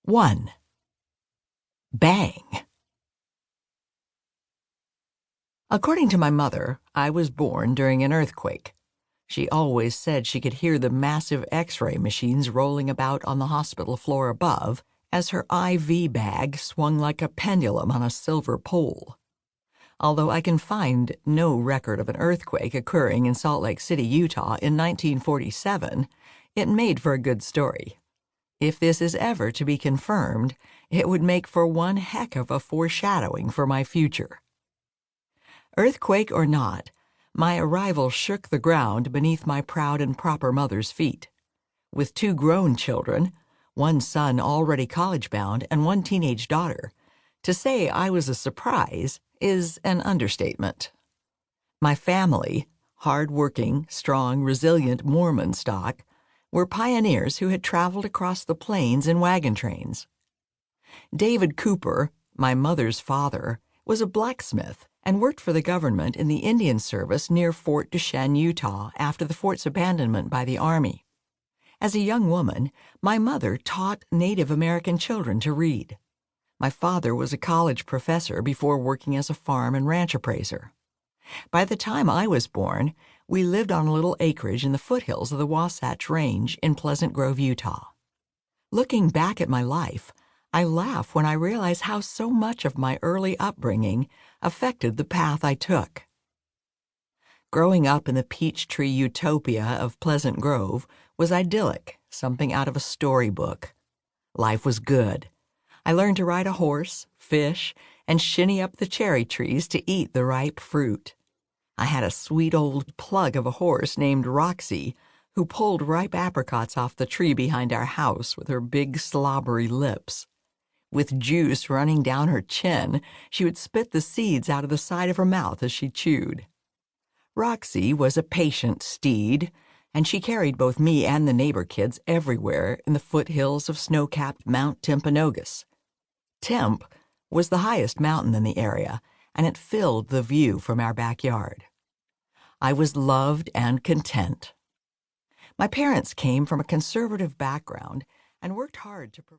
1. Bang. According to my mother, I was born during an earthquake. She always said she could hear the massive X-ray machines rolling about on the hospital floor above as her IV bag swung like a pendulum on a silver pole. Although I can find no record of an earthquake occurring in Salt Lake City, Utah in 1947, it made for a good story. If this is ever to be confirmed, it would make for one heck of a foreshadowing for my future. Earthquake or not, my arrival shook the ground beneath my proud and proper mother's feet. With 2 grown children, 1 son already college-bound and 1 teenage daughter, to say I was a surprise is an understatement. My family, hard-working, strong, resilient Mormon stock, were pioneers who had traveled across the plains in wagon trains. David Cooper, my mother's father, was a blacksmith and worked for the government in the Indian Service near Fort Duchesne, Utah, after the fort's abandonment by the Army. As a young woman, my mother taught Native American children to read. My father was a college professor before working as a farm and ranch appraiser. By the time I was born, we lived on a little acreage in the foothills of the Wasatch Range in Pleasant Grove, Utah. Looking back at my life, I laugh when I realize how so much of my early upbringing affected the path I took. Growing up in the peach-tree utopia of Pleasant Grove was idyllic, something out of a storybook. Life was good. I learned to ride a horse, fish, and shinny up the cherry trees to eat the ripe fruit. I had a sweet old plug of a horse named Roxy, who pulled ripe apricots off the tree behind our house with her big slobbery lips. With juice running down her chin, she would spit the seeds out of the side of her mouth as she chewed. Roxy was a patient steed, and she carried both me and the neighbor kids everywhere in the foothills of snow-capped Mount Timpanogos. Timp was the highest mountain in the area, and it filled the view from our backyard. I was loved and content. My parents came from a conservative background and worked hard to provide